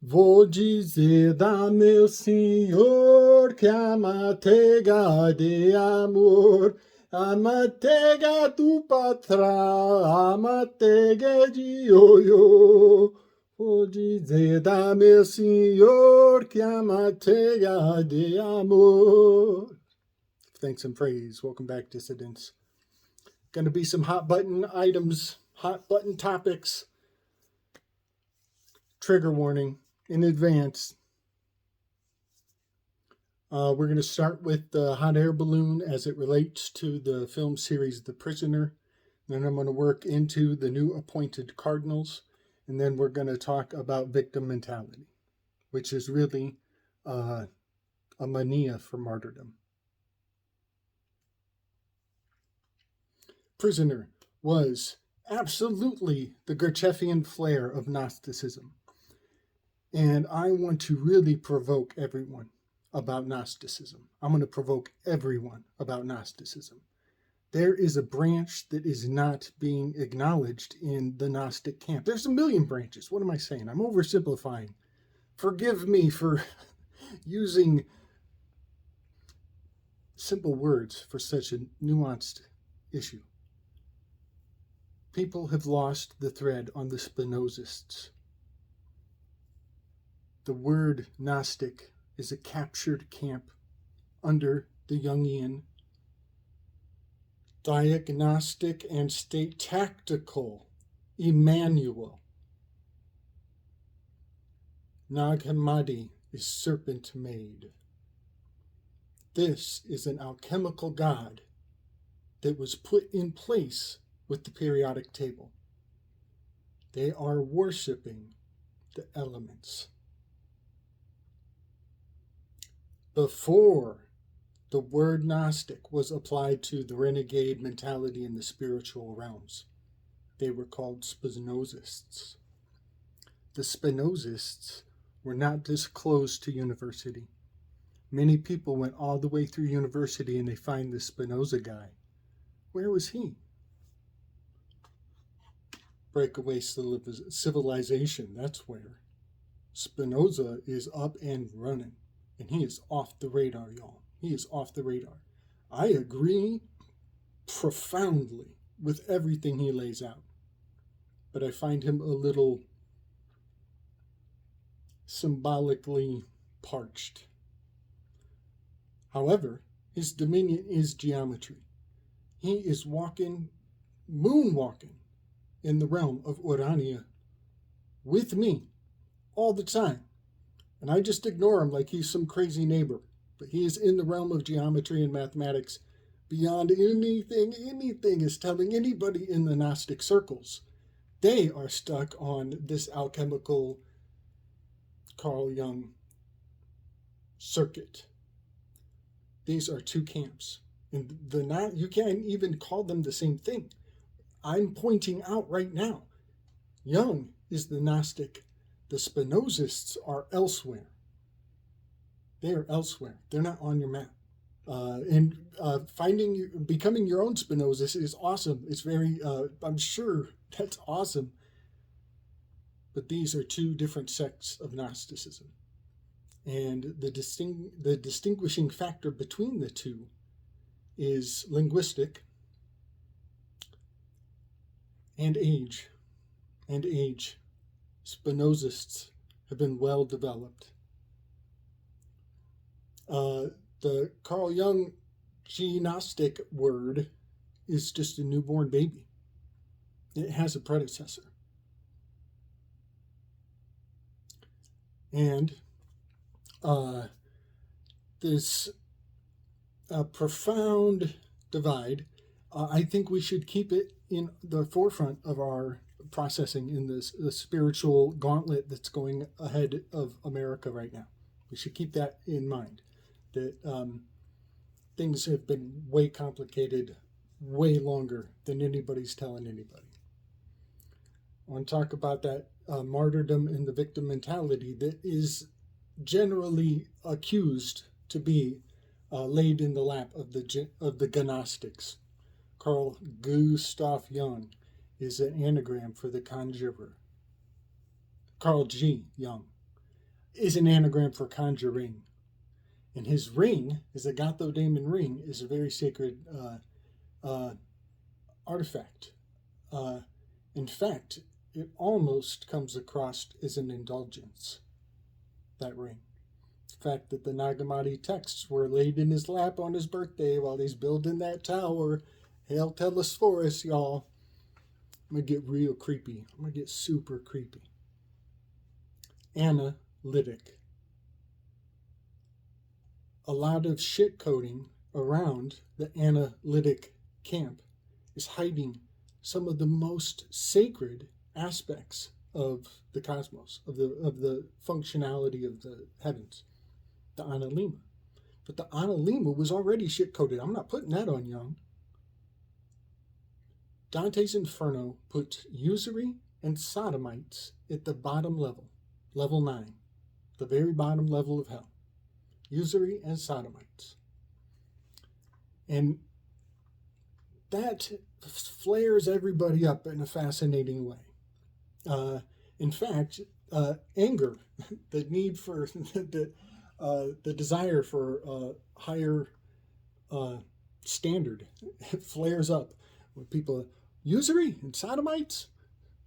Vou dizer a meu Senhor que a manteiga de amor, a manteiga do patrão, a manteiga de ioiô. Vou dizer a meu Senhor que a manteiga de amor. Thanks and praise. Welcome back, dissidents. Going to be some hot button items, hot button topics. Trigger warning in advance. We're going to start with the hot air balloon as it relates to the film series The Prisoner. Then I'm going to work into the new appointed cardinals. And then we're going to talk about victim mentality, which is really a mania for martyrdom. Prisoner was absolutely the Gurdjieffian flair of Gnosticism. And I want to really provoke everyone about Gnosticism. I'm going to provoke everyone about Gnosticism. There is a branch that is not being acknowledged in the Gnostic camp. There's a million branches. What am I saying? I'm oversimplifying. Forgive me for using simple words for such a nuanced issue. People have lost the thread on the Spinozists. The word Gnostic is a captured camp under the Jungian diagnostic and StaTactical Emanuel. Nag Hammadi is serpent made. This is an alchemical god that was put in place with the periodic table. They are worshiping the elements. Before the word Gnostic was applied to the renegade mentality in the spiritual realms, they were called Spinozists. The Spinozists were not disclosed to university. Many people went all the way through university and they find the Spinoza guy. Where was he? Breakaway civilization, that's where. Spinoza is up and running. And he is off the radar, y'all. He is off the radar. I agree profoundly with everything he lays out. But I find him a little symbolically parched. However, his dominion is geometry. He is moonwalking in the realm of Urania with me all the time. And I just ignore him like he's some crazy neighbor. But he is in the realm of geometry and mathematics beyond anything is telling anybody in the Gnostic circles. They are stuck on this alchemical Carl Jung circuit. These are two camps. And you can't even call them the same thing. I'm pointing out right now, Jung is the Gnostic. The Spinozists are elsewhere. They are elsewhere. They're not on your map. Becoming your own Spinozist is awesome. It's very, I'm sure that's awesome. But these are two different sects of Gnosticism. And the distinguishing factor between the two is linguistic and age. And age. Spinozists have been well developed. The Carl Jung Gnostic word is just a newborn baby. It has a predecessor. And this profound divide, I think we should keep it in the forefront of our processing in the spiritual gauntlet that's going ahead of America right now. We should keep that in mind, that things have been way complicated, way longer than anybody's telling anybody. I want to talk about that martyrdom and the victim mentality that is generally accused to be laid in the lap of the Gnostics. Carl Gustav Jung is an anagram for the conjurer. Carl G. Jung. is an anagram for conjuring. And his ring, his Agathodamon ring, is a very sacred artifact. In fact, it almost comes across as an indulgence, that ring. The fact that the Nagamati texts were laid in his lap on his birthday while he's building that tower. Hail Telesphorus, y'all. I'm going to get real creepy. I'm going to get super creepy. Analytic. A lot of shit coding around the analytic camp is hiding some of the most sacred aspects of the cosmos, of the functionality of the heavens, the Analema. But the Analema was already shit coded. I'm not putting that on Young. Dante's Inferno put usury and sodomites at the bottom level, level 9, the very bottom level of hell. Usury and sodomites. And that flares everybody up in a fascinating way. In fact, anger, the need for the desire for a higher standard flares up when people, usury and sodomites,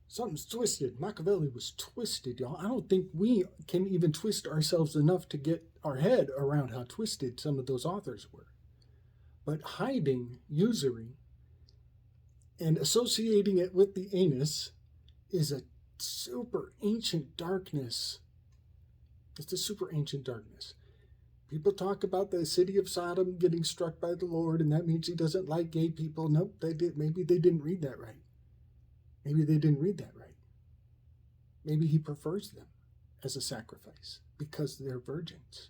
something's twisted. Machiavelli was twisted, y'all. I don't think we can even twist ourselves enough to get our head around how twisted some of those authors were. But hiding usury and associating it with the anus is a super ancient darkness. It's a super ancient darkness. People talk about the city of Sodom getting struck by the Lord, and that means he doesn't like gay people. Nope, they did. Maybe they didn't read that right. Maybe they didn't read that right. Maybe he prefers them as a sacrifice because they're virgins.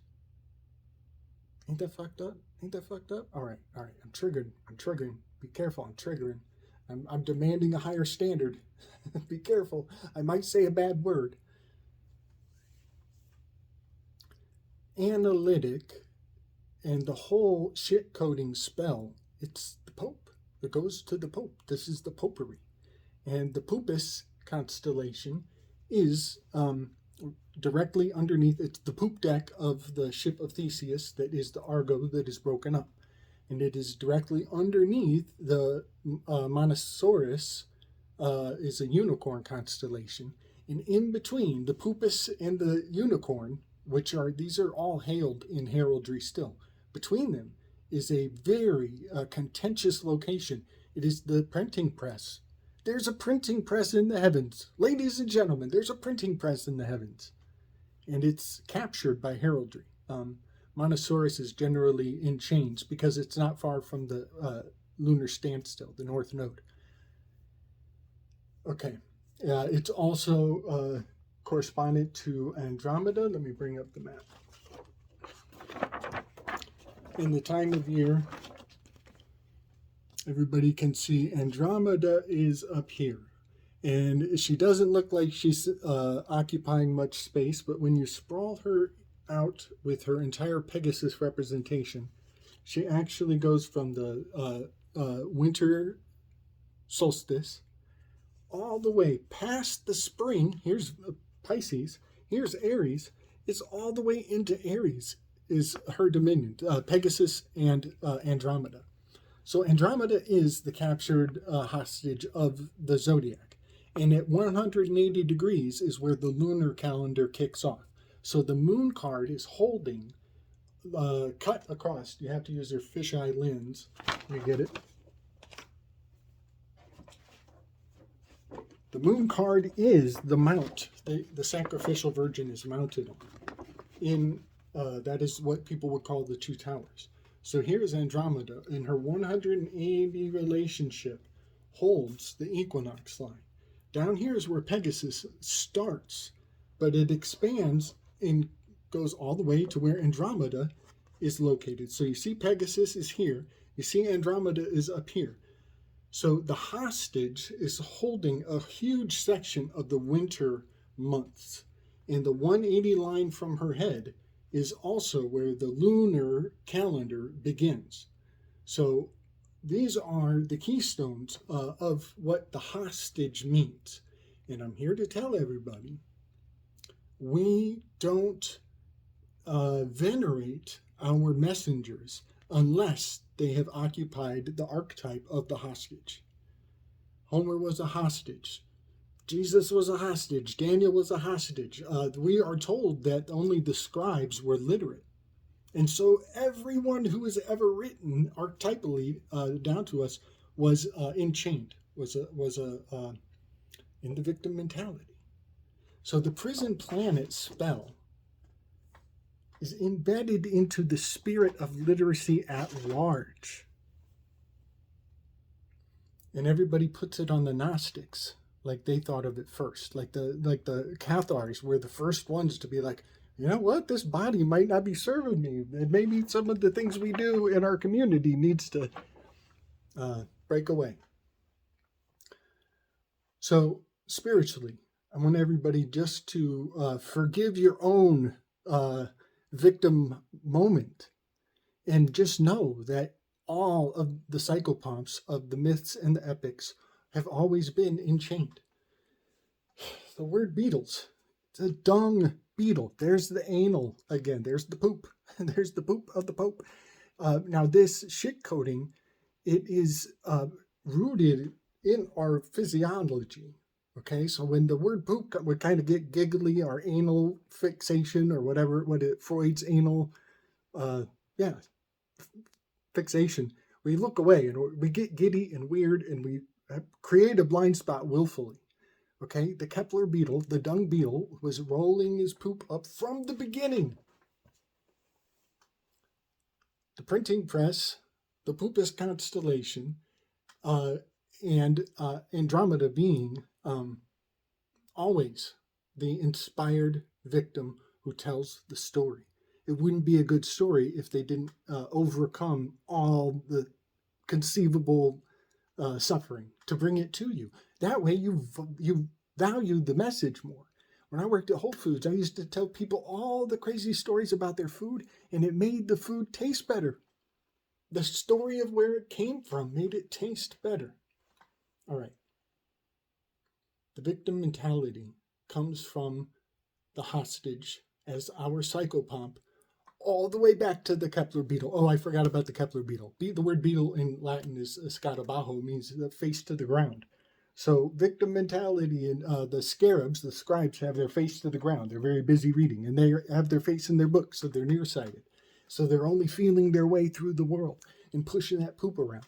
Ain't that fucked up? Ain't that fucked up? All right. I'm triggering. Be careful. I'm triggering. I'm demanding a higher standard. Be careful. I might say a bad word. Analytic and the whole shit coding spell, it's the Pope. It goes to the Pope. This is the Popery. And the Pupus constellation is directly underneath. It's the poop deck of the ship of Theseus that is the Argo that is broken up. And it is directly underneath the Monosaurus is a unicorn constellation. And in between the Pupus and the unicorn, these are all hailed in heraldry still. Between them is a very contentious location. It is the printing press. There's a printing press in the heavens. Ladies and gentlemen, there's a printing press in the heavens. And it's captured by heraldry. Monosaurus is generally in chains because it's not far from the lunar standstill, the north node. Okay. It's also correspondent to Andromeda. Let me bring up the map. In the time of year, everybody can see Andromeda is up here. And she doesn't look like she's occupying much space, but when you sprawl her out with her entire Pegasus representation, she actually goes from the winter solstice all the way past the spring. Here's Pisces, here's Aries. It's all the way into Aries is her dominion, Pegasus and Andromeda. So Andromeda is the captured hostage of the zodiac. And at 180 degrees is where the lunar calendar kicks off. So the moon card is holding, cut across. You have to use your fisheye lens. You get it? The moon card is the mount. The sacrificial virgin is mounted on. That is what people would call the two towers. So here's Andromeda, and her 180 relationship holds the equinox line. Down here is where Pegasus starts, but it expands and goes all the way to where Andromeda is located. So you see Pegasus is here. You see Andromeda is up here. So the hostage is holding a huge section of the winter months. And the 180 line from her head is also where the lunar calendar begins. So these are the keystones of what the hostage means. And I'm here to tell everybody we don't venerate our messengers unless they have occupied the archetype of the hostage. Homer was a hostage. Jesus was a hostage. Daniel was a hostage. We are told that only the scribes were literate. And so everyone who has ever written archetypally down to us was enchained, was in the victim mentality. So the prison planet spell is embedded into the spirit of literacy at large. And everybody puts it on the Gnostics, like they thought of it first. Like the Cathars were the first ones to be like, you know what, this body might not be serving me. And maybe some of the things we do in our community needs to break away. So spiritually, I want everybody just to forgive your own victim moment, and just know that all of the psychopomps of the myths and the epics have always been enchained. The word beetles, it's a dung beetle. There's the anal again. There's the poop. There's the poop of the Pope. Now this shit coding, it is rooted in our physiology. Okay, so when the word poop would kind of get giggly, or anal fixation, or whatever, Freud's anal, fixation, we look away and we get giddy and weird, and we create a blind spot willfully. Okay, the Kepler beetle, the dung beetle, was rolling his poop up from the beginning. The printing press, the poopist constellation, and Andromeda being always the inspired victim who tells the story. It wouldn't be a good story if they didn't overcome all the conceivable suffering to bring it to you. That way you value the message more. When I worked at Whole Foods, I used to tell people all the crazy stories about their food, and it made the food taste better. The story of where it came from made it taste better. All right. The victim mentality comes from the hostage as our psychopomp, all the way back to the Kepler beetle. Oh, I forgot about the Kepler beetle. The word beetle in Latin is scarabajo, means the face to the ground. So victim mentality, and the scarabs, the scribes, have their face to the ground. They're very busy reading, and they have their face in their books, so they're nearsighted. So they're only feeling their way through the world and pushing that poop around.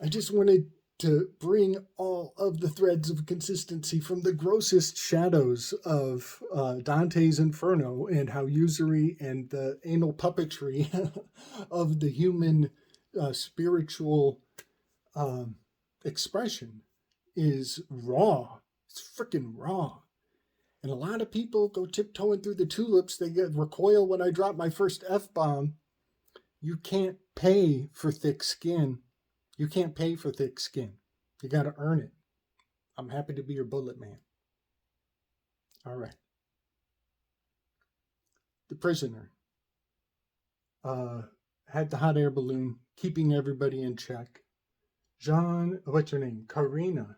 I just wanted to bring all of the threads of consistency from the grossest shadows of Dante's Inferno, and how usury and the anal puppetry of the human spiritual expression is raw. It's freaking raw. And a lot of people go tiptoeing through the tulips. They get recoil when I drop my first F-bomb. You can't pay for thick skin. You can't pay for thick skin. You got to earn it. I'm happy to be your bullet man. All right. The prisoner had the hot air balloon, keeping everybody in check. What's her name? Karina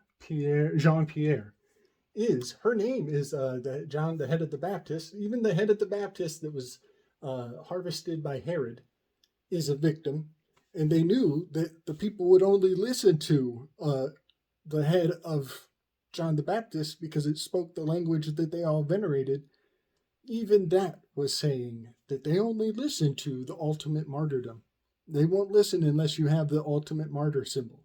Jean-Pierre. Her name is John, the head of the Baptist. Even the head of the Baptist that was harvested by Herod is a victim. And they knew that the people would only listen to the head of John the Baptist because it spoke the language that they all venerated. Even that was saying that they only listen to the ultimate martyrdom. They won't listen unless you have the ultimate martyr symbol.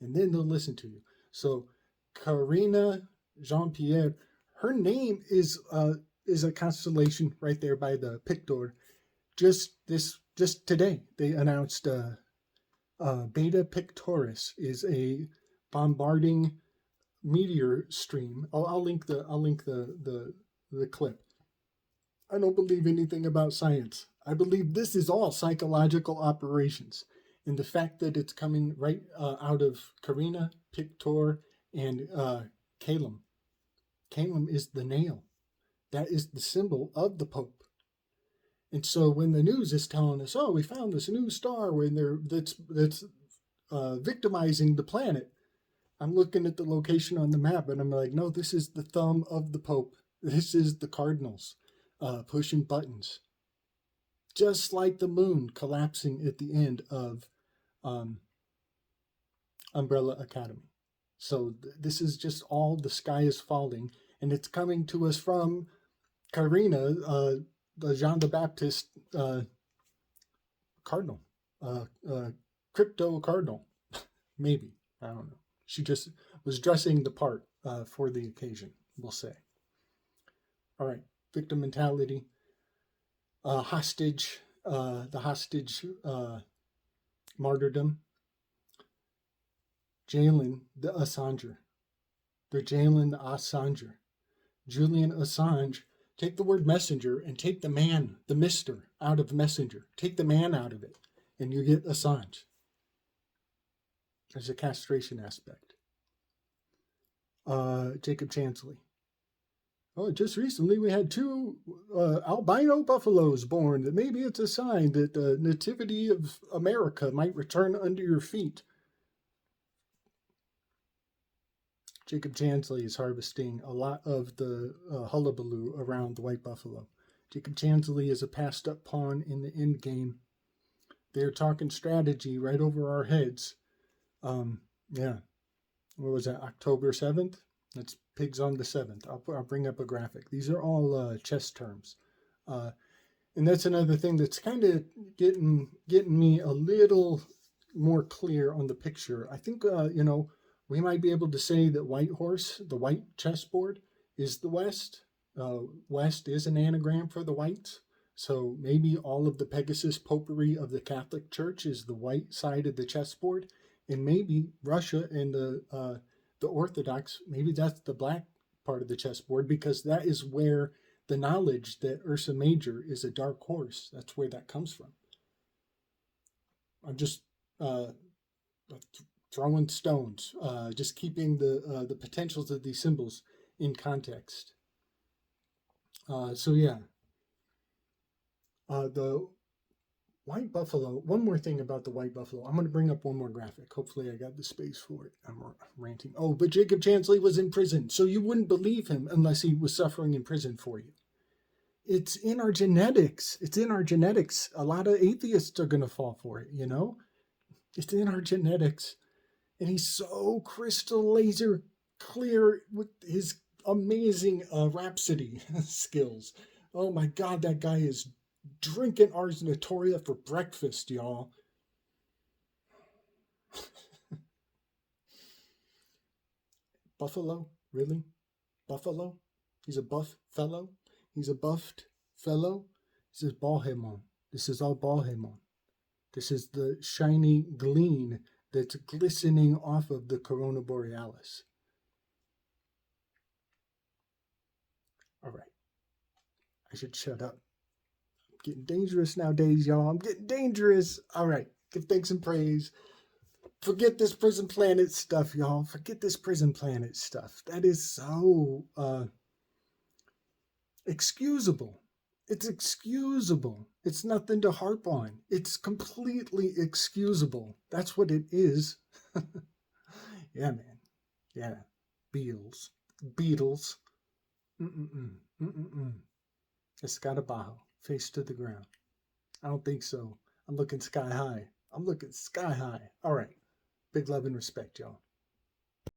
And then they'll listen to you. So Karina Jean-Pierre, her name is a constellation right there by the picture. Just today, they announced Beta Pictoris is a bombarding meteor stream. I'll link the clip. I don't believe anything about science. I believe this is all psychological operations. And the fact that it's coming right out of Karina, Pictor, and Calem. Calem is the nail. That is the symbol of the Pope. And so when the news is telling us, oh, we found this new star that's victimizing the planet, I'm looking at the location on the map and I'm like, no, this is the thumb of the Pope. This is the Cardinals pushing buttons, just like the moon collapsing at the end of um, Umbrella Academy. So this is just all the sky is falling, and it's coming to us from Karina, the Jean the Baptist cardinal, crypto cardinal, maybe, I don't know. She just was dressing the part for the occasion, we'll say. All right, victim mentality, hostage, the hostage martyrdom, jailing the Assanger. They're jailing the Assanger. Julian Assange, take the word messenger and take the man, the mister, out of messenger. Take the man out of it, and you get Assange. There's a castration aspect. Jacob Chansley. Oh, just recently we had 2 albino buffaloes born. That maybe it's a sign that the nativity of America might return under your feet. Jacob Chansley is harvesting a lot of the hullabaloo around the white buffalo. Jacob Chansley is a passed up pawn in the end game. They're talking strategy right over our heads. Yeah. What was that, October 7th? That's pigs on the 7th. I'll bring up a graphic. These are all chess terms. And that's another thing that's kind of getting me a little more clear on the picture. I think, we might be able to say that White Horse, the white chessboard, is the West. West is an anagram for the whites. So maybe all of the Pegasus popery of the Catholic Church is the white side of the chessboard. And maybe Russia and the Orthodox, maybe that's the black part of the chessboard, because that is where the knowledge that Ursa Major is a dark horse, that's where that comes from. I'm just throwing stones, just keeping the potentials of these symbols in context. So yeah, the white buffalo. One more thing about the white buffalo. I'm going to bring up one more graphic. Hopefully I got the space for it. I'm ranting. Oh, but Jacob Chansley was in prison, so you wouldn't believe him unless he was suffering in prison for you. It's in our genetics. It's in our genetics. A lot of atheists are going to fall for it, you know? It's in our genetics. And he's so crystal laser clear with his amazing rhapsody skills. Oh my God, that guy is drinking Ars Notoria for breakfast, y'all. Buffalo? Really? Buffalo? He's a buff fellow? He's a buffed fellow? This is Balhemon. This is all Balhemon. This is the shiny gleam that's glistening off of the Corona Borealis. All right. I should shut up. I'm getting dangerous nowadays, y'all. I'm getting dangerous. All right. Give thanks and praise. Forget this prison planet stuff, y'all. Forget this prison planet stuff. That is so excusable. It's excusable. It's nothing to harp on. It's completely excusable. That's what it is. Yeah, man. Yeah. Beatles. Escarabajo. Face to the ground. I don't think so. I'm looking sky high. All right. Big love and respect, y'all.